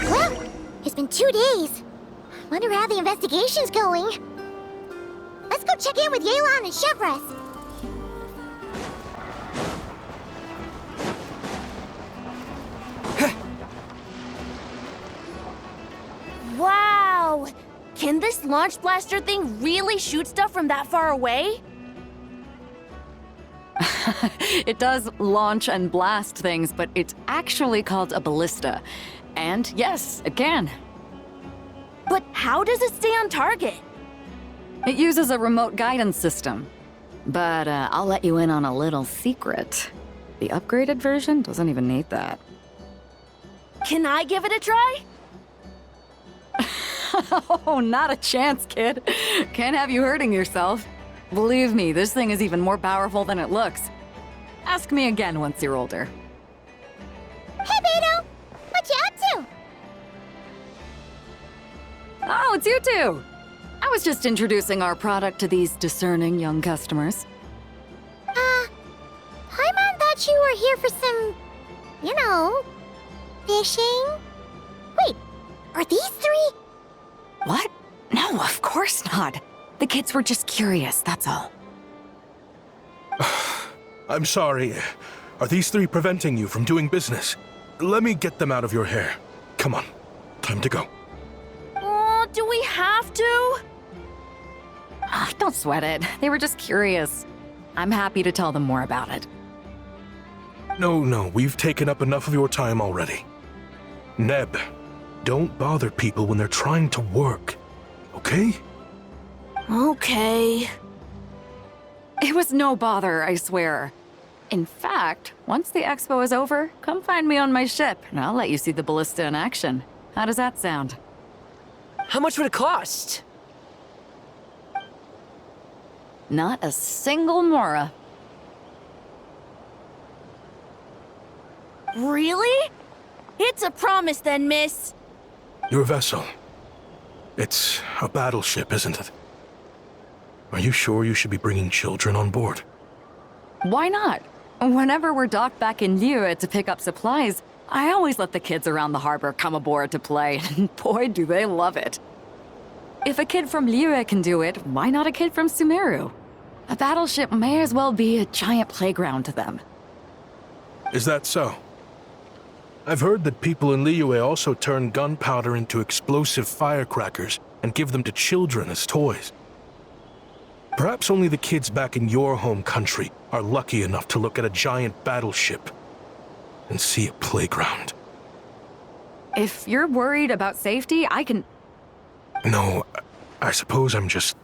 Well, it's been 2 days. Wonder how the investigation's going. Let's go check in with Yelan and Chevres. Wow! Can this launch blaster thing really shoot stuff from that far away? It does launch and blast things, but it's actually called a ballista. And yes, it can. But how does it stay on target? It uses a remote guidance system. But I'll let you in on a little secret. The upgraded version doesn't even need that. Can I give it a try? Oh, not a chance, kid. Can't have you hurting yourself. Believe me, this thing is even more powerful than it looks. Ask me again once you're older. Hey, Beto! What you up to? Oh, it's you two! I was just introducing our product to these discerning young customers. Paimon thought you were here for some, fishing? Wait, are these three? What? No, of course not. The kids were just curious, that's all. I'm sorry. Are these three preventing you from doing business? Let me get them out of your hair. Come on. Time to go. Oh, do we have to? Don't sweat it. They were just curious. I'm happy to tell them more about it. No, we've taken up enough of your time already. Neb, don't bother people when they're trying to work, okay? Okay. It was no bother, I swear. In fact, once the expo is over, come find me on my ship, and I'll let you see the ballista in action. How does that sound? How much would it cost? Not a single mora. Really? It's a promise then, miss. Your vessel. It's a battleship, isn't it? Are you sure you should be bringing children on board? Why not? Whenever we're docked back in Liyue to pick up supplies, I always let the kids around the harbor come aboard to play, and boy, do they love it. If a kid from Liyue can do it, why not a kid from Sumeru? A battleship may as well be a giant playground to them. Is that so? I've heard that people in Liyue also turn gunpowder into explosive firecrackers and give them to children as toys. Perhaps only the kids back in your home country are lucky enough to look at a giant battleship and see a playground. If you're worried about safety, I can... No, I suppose I'm just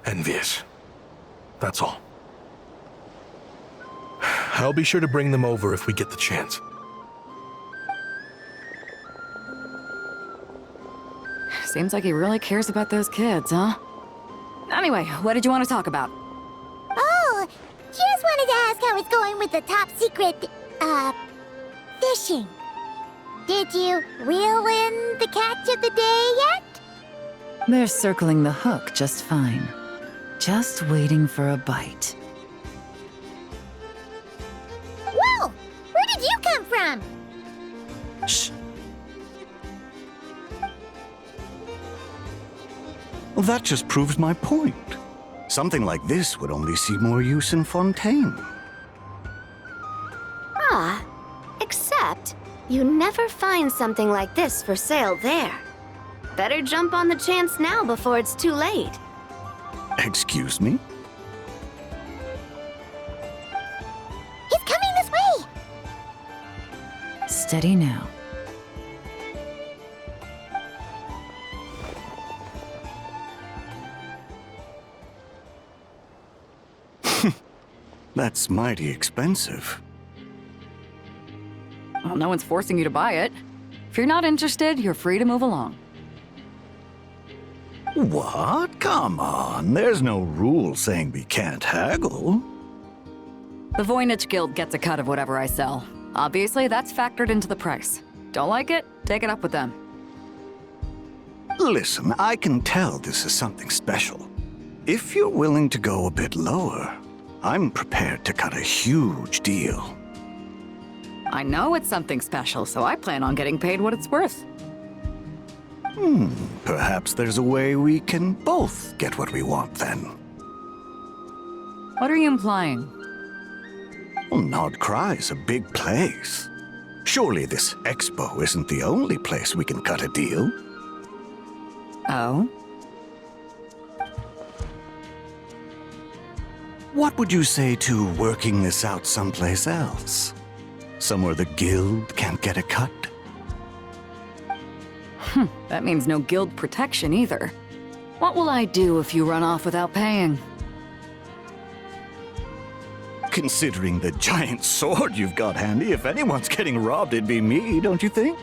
envious. That's all. I'll be sure to bring them over if we get the chance. Seems like he really cares about those kids, huh? Anyway, what did you want to talk about? Oh, just wanted to ask how it's going with the top secret, fishing. Did you reel in the catch of the day yet? They're circling the hook just fine. Just waiting for a bite. Whoa! Where did you come from? Shh. Well, that just proves my point. Something like this would only see more use in Fontaine. Except you never find something like this for sale there. Better jump on the chance now before it's too late. Excuse me? He's coming this way! Steady now. That's mighty expensive. Well, no one's forcing you to buy it. If you're not interested, you're free to move along. What? Come on, there's no rule saying we can't haggle. The Voynich Guild gets a cut of whatever I sell. Obviously, that's factored into the price. Don't like it? Take it up with them. Listen, I can tell this is something special. If you're willing to go a bit lower, I'm prepared to cut a huge deal. I know it's something special, so I plan on getting paid what it's worth. Perhaps there's a way we can both get what we want then. What are you implying? Well, Nod Cry's a big place. Surely this expo isn't the only place we can cut a deal. Oh? What would you say to working this out someplace else? Somewhere the guild can't get a cut? That means no guild protection either. What will I do if you run off without paying? Considering the giant sword you've got handy, if anyone's getting robbed, it'd be me, don't you think?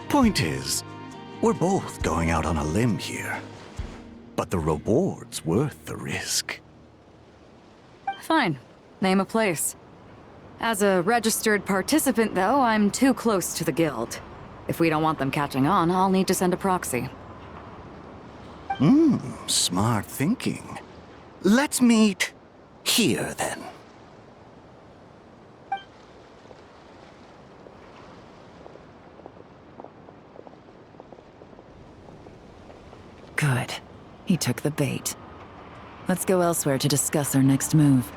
Point is, we're both going out on a limb here. But the reward's worth the risk. Fine. Name a place. As a registered participant, though, I'm too close to the guild. If we don't want them catching on, I'll need to send a proxy. Smart thinking. Let's meet here, then. Good. He took the bait. Let's go elsewhere to discuss our next move.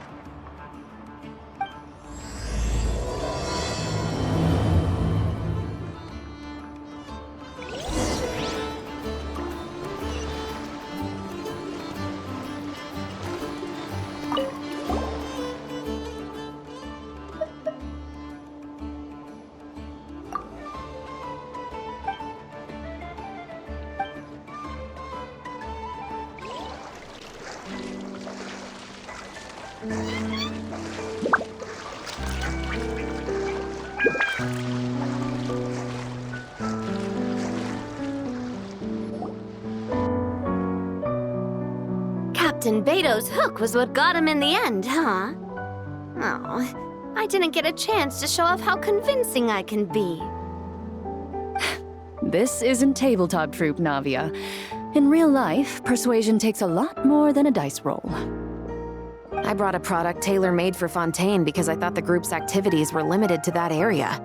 Captain Beto's hook was what got him in the end, huh? Oh, I didn't get a chance to show off how convincing I can be. This isn't tabletop troop, Navia. In real life, persuasion takes a lot more than a dice roll. I brought a product tailor-made for Fontaine because I thought the group's activities were limited to that area.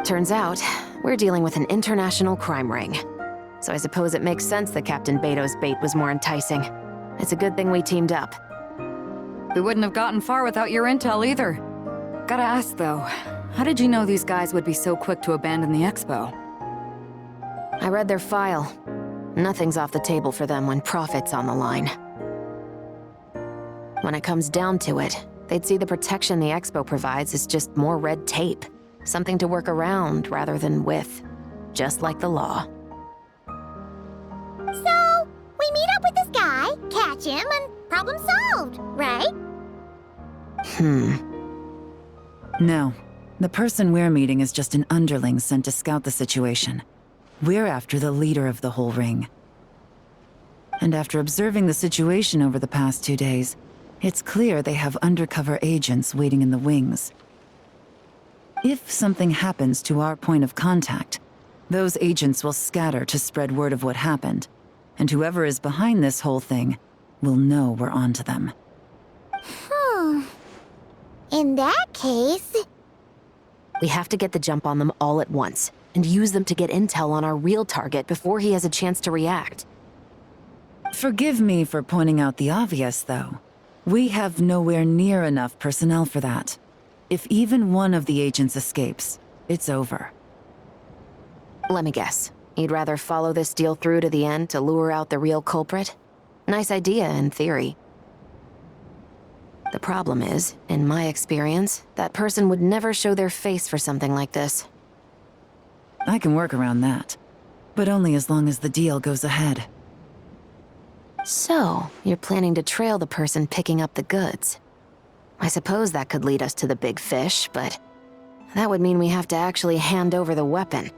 Turns out, we're dealing with an international crime ring. So I suppose it makes sense that Captain Beto's bait was more enticing. It's a good thing we teamed up. We wouldn't have gotten far without your intel either. Gotta ask though, how did you know these guys would be so quick to abandon the expo? I read their file. Nothing's off the table for them when profit's on the line. When it comes down to it, they'd see the protection the expo provides as just more red tape. Something to work around rather than with. Just like the law. So, we meet up with this guy, catch him, and problem solved, right? No. The person we're meeting is just an underling sent to scout the situation. We're after the leader of the whole ring. And after observing the situation over the past 2 days, it's clear they have undercover agents waiting in the wings. If something happens to our point of contact, those agents will scatter to spread word of what happened, and whoever is behind this whole thing will know we're onto them. In that case... We have to get the jump on them all at once, and use them to get intel on our real target before he has a chance to react. Forgive me for pointing out the obvious, though. We have nowhere near enough personnel for that. If even one of the agents escapes, it's over. Let me guess. You'd rather follow this deal through to the end to lure out the real culprit? Nice idea, in theory. The problem is, in my experience, that person would never show their face for something like this. I can work around that. But only as long as the deal goes ahead. So, you're planning to trail the person picking up the goods. I suppose that could lead us to the big fish, but that would mean we have to actually hand over the weapon.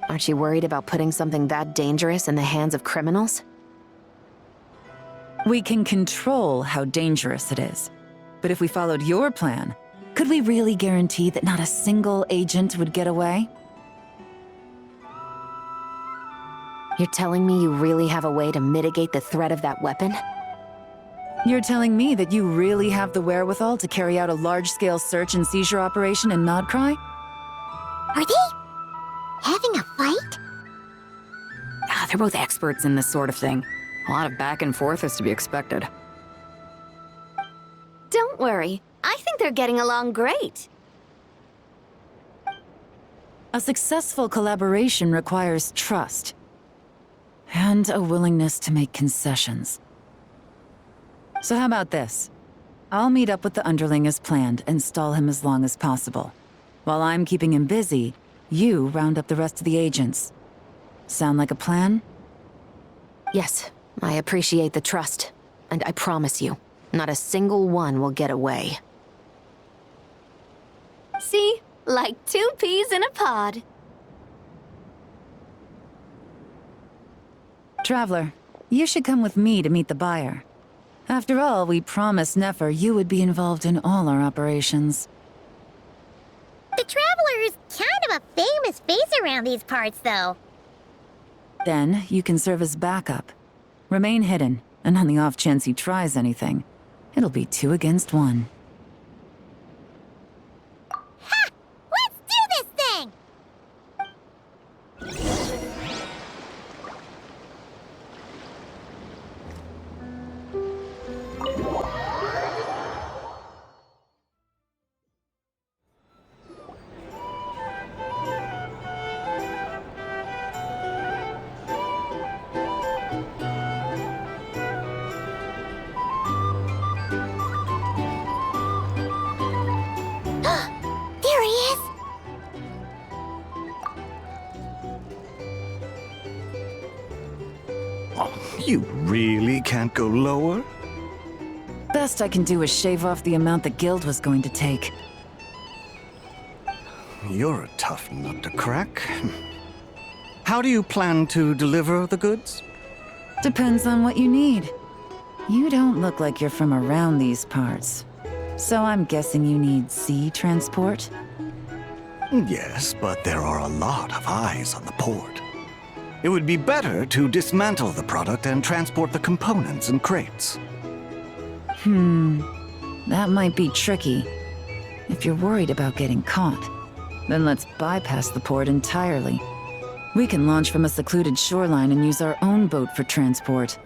Aren't you worried about putting something that dangerous in the hands of criminals? We can control how dangerous it is. But if we followed your plan, could we really guarantee that not a single agent would get away? You're telling me you really have a way to mitigate the threat of that weapon? You're telling me that you really have the wherewithal to carry out a large-scale search and seizure operation in Nodcry? Are they having a fight? They're both experts in this sort of thing. A lot of back and forth is to be expected. Don't worry. I think they're getting along great. A successful collaboration requires trust. And a willingness to make concessions. So how about this? I'll meet up with the underling as planned and stall him as long as possible. While I'm keeping him busy, you round up the rest of the agents. Sound like a plan? Yes, I appreciate the trust. And I promise you, not a single one will get away. See? Like 2 peas in a pod. Traveler, you should come with me to meet the buyer. After all, we promised Nefer you would be involved in all our operations. The Traveler is kind of a famous face around these parts, though. Then, you can serve as backup. Remain hidden, and on the off chance he tries anything, it'll be 2 against 1. Ha! Let's do this thing! There he is! You really can't go lower? Best I can do is shave off the amount the guild was going to take. You're a tough nut to crack. How do you plan to deliver the goods? Depends on what you need. You don't look like you're from around these parts. So I'm guessing you need sea transport? Yes, but there are a lot of eyes on the port. It would be better to dismantle the product and transport the components in crates. That might be tricky. If you're worried about getting caught, then let's bypass the port entirely. We can launch from a secluded shoreline and use our own boat for transport.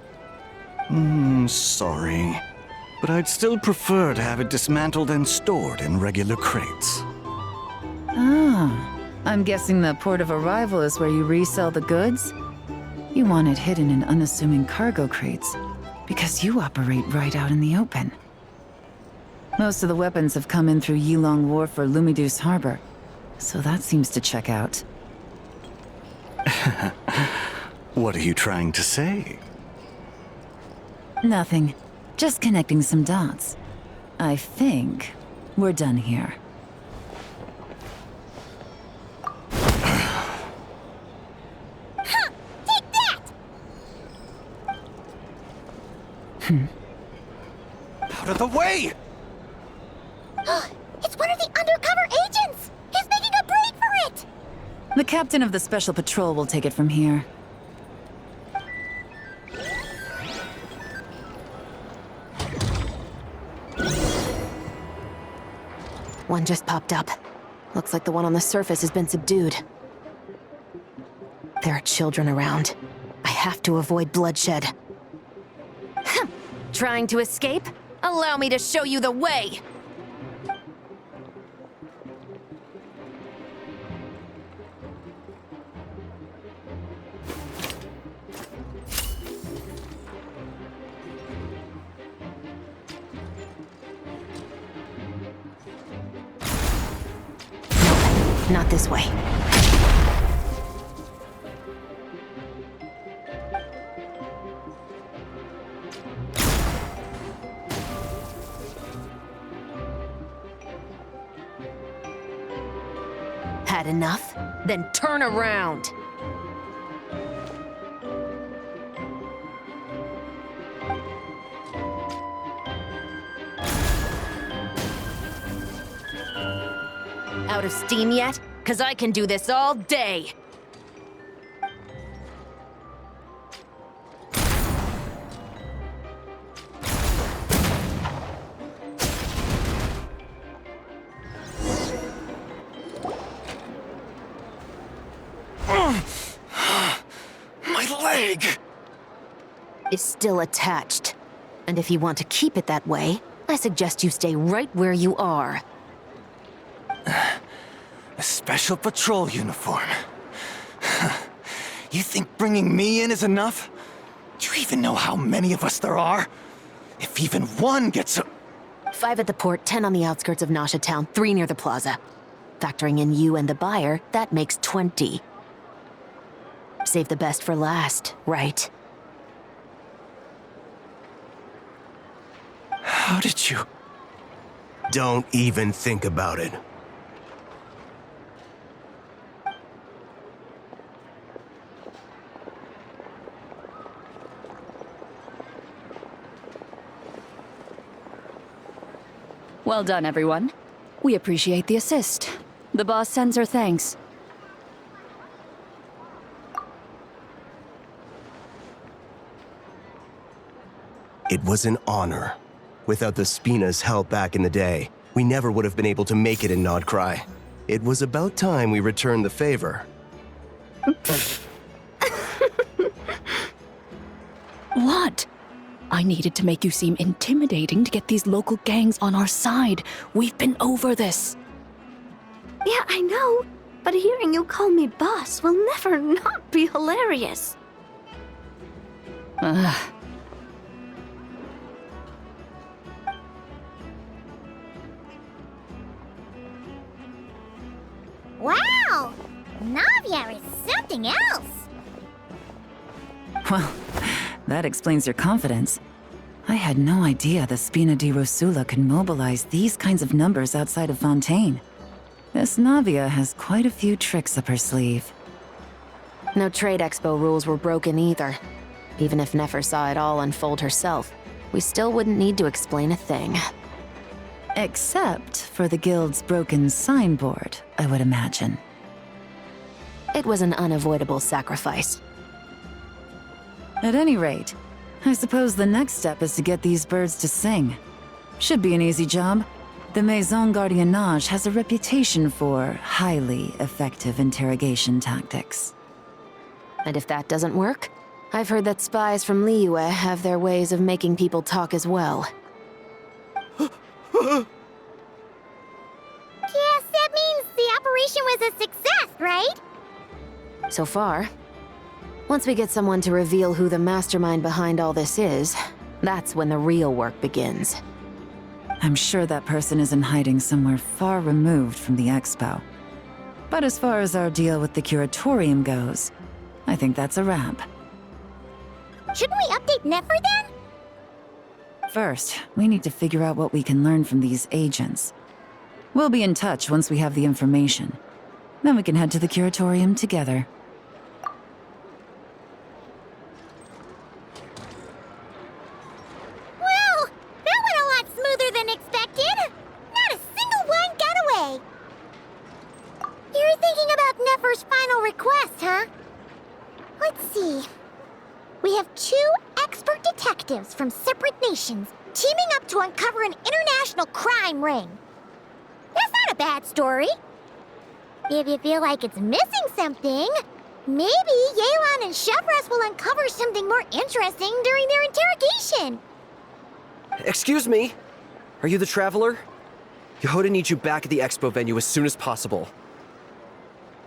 Sorry. But I'd still prefer to have it dismantled and stored in regular crates. Ah, I'm guessing the port of arrival is where you resell the goods? You want it hidden in unassuming cargo crates, because you operate right out in the open. Most of the weapons have come in through Yilong Wharf or Lumiduce Harbor, so that seems to check out. What are you trying to say? Nothing. Just connecting some dots. I think we're done here. Huh! Take that! Out of the way! It's one of the undercover agents! He's making a break for it! The captain of the Special Patrol will take it from here. One just popped up. Looks like the one on the surface has been subdued. There are children around. I have to avoid bloodshed. Trying to escape? Allow me to show you the way! Not this way. Had enough? Then turn around! Out of steam yet? 'Cause I can do this all day! My leg! Is still attached. And if you want to keep it that way, I suggest you stay right where you are. A special patrol uniform. You think bringing me in is enough? Do you even know how many of us there are? If even one gets a... 5 at the port, 10 on the outskirts of Nasha Town, 3 near the plaza. Factoring in you and the buyer, that makes 20. Save the best for last, right? How did you... Don't even think about it. Well done, everyone. We appreciate the assist. The boss sends her thanks. It was an honor. Without the Spina's help back in the day, we never would have been able to make it in Nodcry. It was about time we returned the favor. What? I needed to make you seem intimidating to get these local gangs on our side. We've been over this. Yeah, I know. But hearing you call me boss will never not be hilarious. Wow! Navia is something else! Well, that explains your confidence. I had no idea the Spina di Rosula could mobilize these kinds of numbers outside of Fontaine. This Navia has quite a few tricks up her sleeve. No trade expo rules were broken either. Even if Nefer saw it all unfold herself, we still wouldn't need to explain a thing. Except for the guild's broken signboard, I would imagine. It was an unavoidable sacrifice. At any rate, I suppose the next step is to get these birds to sing. Should be an easy job. The Maison Gardiennage has a reputation for highly effective interrogation tactics. And if that doesn't work, I've heard that spies from Liyue have their ways of making people talk as well. Yes, that means the operation was a success, right? So far. Once we get someone to reveal who the mastermind behind all this is, that's when the real work begins. I'm sure that person is in hiding somewhere far removed from the expo. But as far as our deal with the curatorium goes, I think that's a wrap. Shouldn't we update Nefer then? First, we need to figure out what we can learn from these agents. We'll be in touch once we have the information. Then we can head to the curatorium together. Well, that went a lot smoother than expected. Not a single one got away. You're thinking about Nefer's final request, huh? Let's see. We have 2 expert detectives from separate nations teaming up to uncover an international crime ring. That's not a bad story. If you feel like it's missing something, maybe Yelan and Chevres will uncover something more interesting during their interrogation. Excuse me? Are you the Traveler? Yehoda needs you back at the expo venue as soon as possible.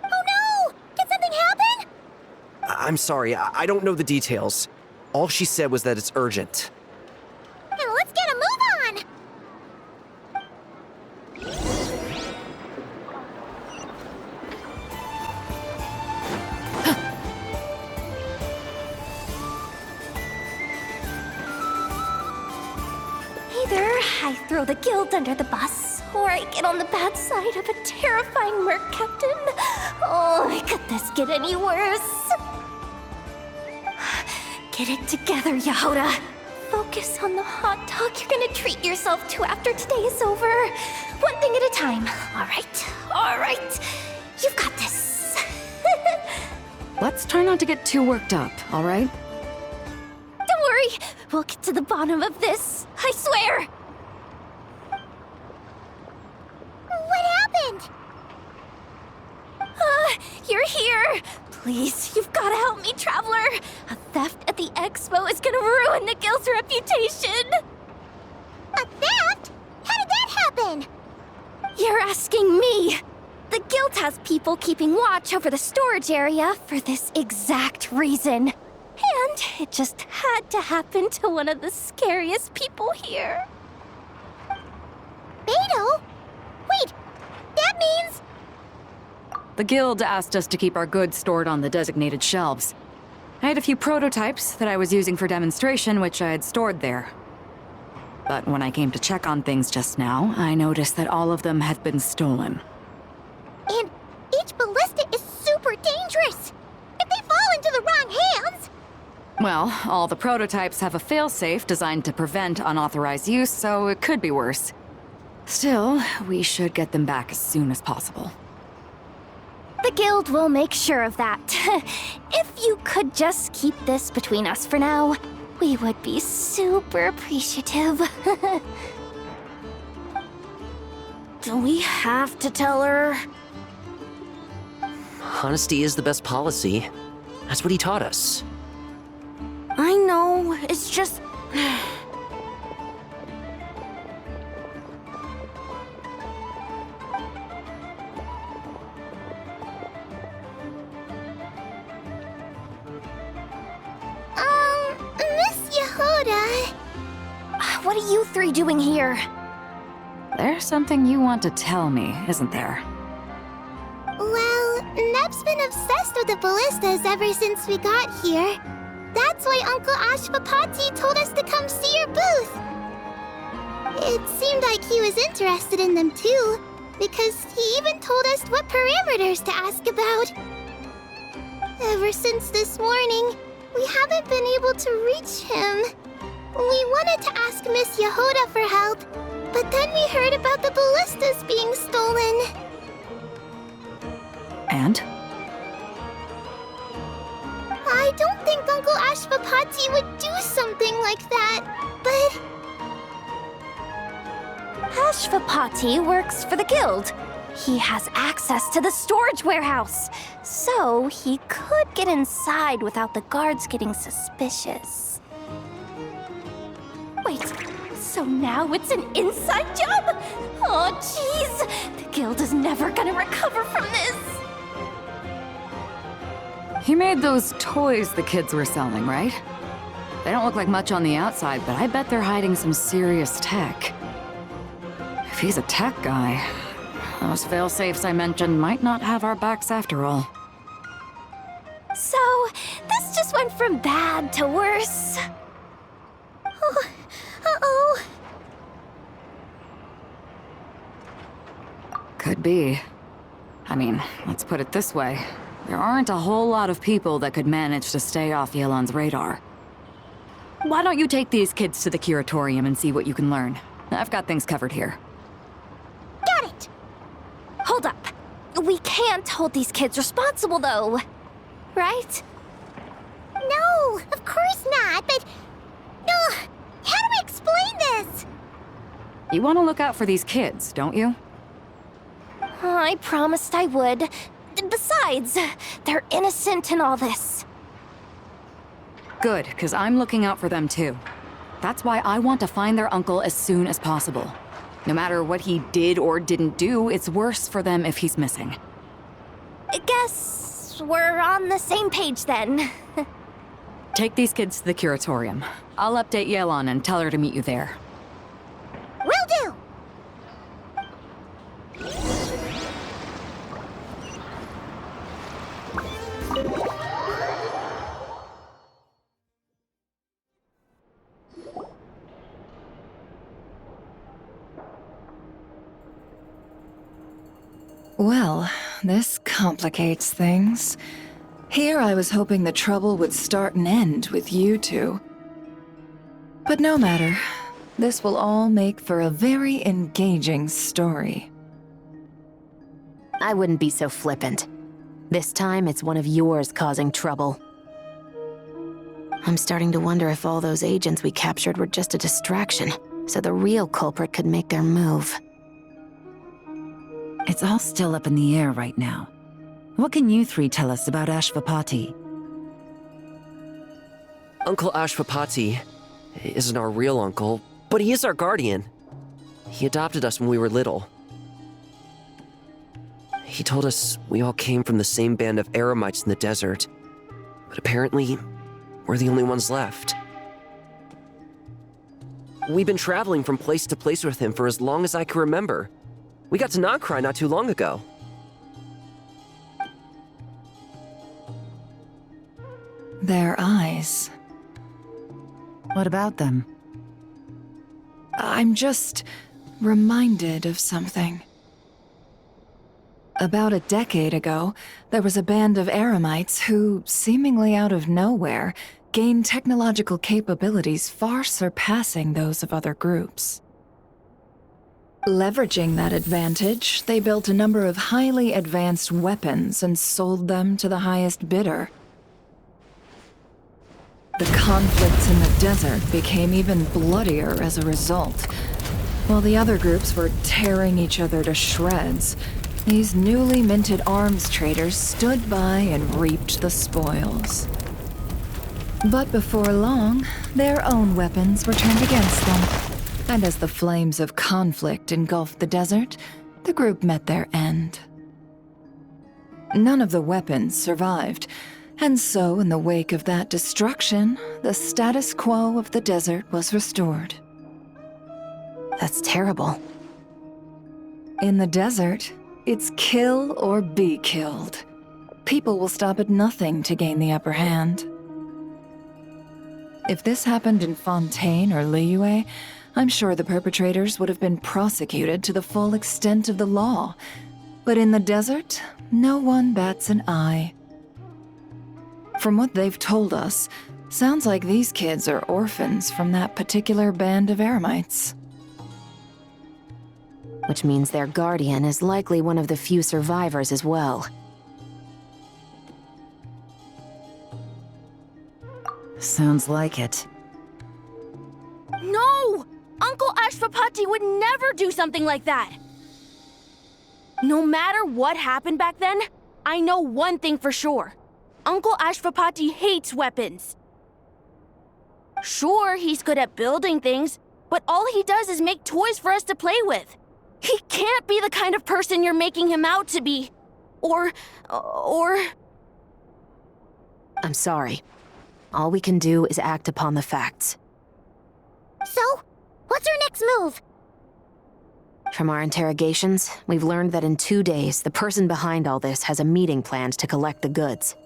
Oh no! Did something happen? I'm sorry, I don't know the details. All she said was that it's urgent. Now let's get a move on! Either I throw the guild under the bus, or I get on the bad side of a terrifying merc captain. Oh, could this get any worse? Get it together, Yehoda. Focus on the hot dog you're gonna treat yourself to after today is over. One thing at a time. All right. You've got this. Let's try not to get too worked up, all right? Don't worry. We'll get to the bottom of this. I swear. What happened? You're here. Please, you've gotta help me, Traveler! A theft at the expo is gonna ruin the guild's reputation! A theft? How did that happen? You're asking me! The guild has people keeping watch over the storage area for this exact reason. And it just had to happen to one of the scariest people here. Beto? Wait, that means... The guild asked us to keep our goods stored on the designated shelves. I had a few prototypes that I was using for demonstration, which I had stored there. But when I came to check on things just now, I noticed that all of them had been stolen. And each ballista is super dangerous! If they fall into the wrong hands... Well, all the prototypes have a failsafe designed to prevent unauthorized use, so it could be worse. Still, we should get them back as soon as possible. The guild will make sure of that. If you could just keep this between us for now, we would be super appreciative. Do we have to tell her? Honesty is the best policy. That's what he taught us. I know, it's just... Miss Yehuda... What are you three doing here? There's something you want to tell me, isn't there? Well, Neb's been obsessed with the ballistas ever since we got here. That's why Uncle Ashvapati told us to come see your booth. It seemed like he was interested in them too, because he even told us what parameters to ask about. Ever since this morning, we haven't been able to reach him. We wanted to ask Miss Yehuda for help, but then we heard about the ballistas being stolen. And? I don't think Uncle Ashvapati would do something like that, but... Ashvapati works for the guild. He has access to the storage warehouse, so he could get inside without the guards getting suspicious. Wait, so now it's an inside job? Oh, jeez! The guild is never gonna recover from this! He made those toys the kids were selling, right? They don't look like much on the outside, but I bet they're hiding some serious tech. If he's a tech guy, those failsafes I mentioned might not have our backs after all. So, this just went from bad to worse. Oh, uh-oh. Could be. I mean, let's put it this way. There aren't a whole lot of people that could manage to stay off Yelan's radar. Why don't you take these kids to the curatorium and see what you can learn? I've got things covered here. Got it! Hold up. We can't hold these kids responsible, though. Right? No, of course not, but... how do I explain this? You want to look out for these kids, don't you? I promised I would. Besides, they're innocent in all this. Good, because I'm looking out for them too. That's why I want to find their uncle as soon as possible. No matter what he did or didn't do, it's worse for them if he's missing. I guess we're on the same page then. Take these kids to the curatorium. I'll update Yelan and tell her to meet you there. Will do! Well, this complicates things. Here I was hoping the trouble would start and end with you two. But no matter. This will all make for a very engaging story. I wouldn't be so flippant. This time, it's one of yours causing trouble. I'm starting to wonder if all those agents we captured were just a distraction, so the real culprit could make their move. It's all still up in the air right now. What can you three tell us about Ashvapati? Uncle Ashvapati isn't our real uncle, but he is our guardian. He adopted us when we were little. He told us we all came from the same band of eremites in the desert, but apparently, we're the only ones left. We've been traveling from place to place with him for as long as I can remember. We got to Nagcry not too long ago. Their eyes. What about them? I'm just reminded of something. About a decade ago, there was a band of eremites who, seemingly out of nowhere, gained technological capabilities far surpassing those of other groups. Leveraging that advantage, they built a number of highly advanced weapons and sold them to the highest bidder. The conflicts in the desert became even bloodier as a result. While the other groups were tearing each other to shreds, these newly minted arms traders stood by and reaped the spoils. But before long, their own weapons were turned against them. And as the flames of conflict engulfed the desert, the group met their end. None of the weapons survived, and so in the wake of that destruction, the status quo of the desert was restored. That's terrible. In the desert, it's kill or be killed. People will stop at nothing to gain the upper hand. If this happened in Fontaine or Liyue, I'm sure the perpetrators would have been prosecuted to the full extent of the law. But in the desert, no one bats an eye. From what they've told us, sounds like these kids are orphans from that particular band of eremites. Which means their guardian is likely one of the few survivors as well. Sounds like it. No! Uncle Ashvapati would never do something like that! No matter what happened back then, I know one thing for sure. Uncle Ashvapati hates weapons. Sure, he's good at building things, but all he does is make toys for us to play with. He can't be the kind of person you're making him out to be. Or... I'm sorry. All we can do is act upon the facts. So, what's our next move? From our interrogations, we've learned that in 2 days, the person behind all this has a meeting planned to collect the goods.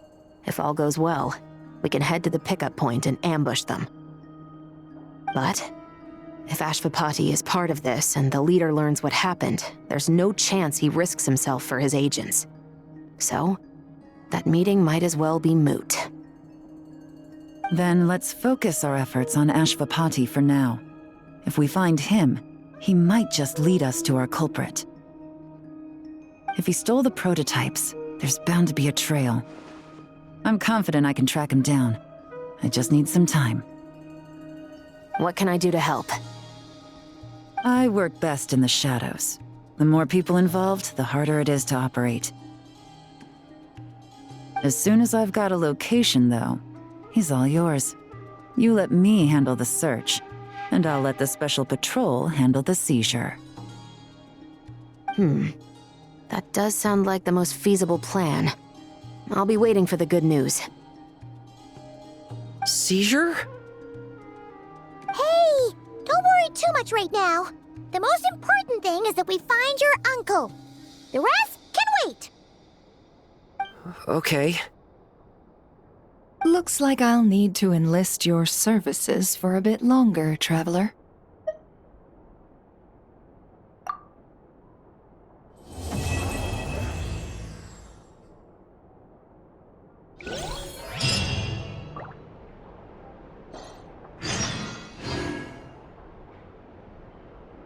If all goes well, we can head to the pickup point and ambush them. But if Ashvapati is part of this and the leader learns what happened, there's no chance he risks himself for his agents. So, that meeting might as well be moot. Then let's focus our efforts on Ashvapati for now. If we find him, he might just lead us to our culprit. If he stole the prototypes, there's bound to be a trail. I'm confident I can track him down. I just need some time. What can I do to help? I work best in the shadows. The more people involved, the harder it is to operate. As soon as I've got a location, though, he's all yours. You let me handle the search, and I'll let the special patrol handle the seizure. That does sound like the most feasible plan. I'll be waiting for the good news. Seizure? Hey! Don't worry too much right now. The most important thing is that we find your uncle. The rest can wait. Okay. Looks like I'll need to enlist your services for a bit longer, Traveler.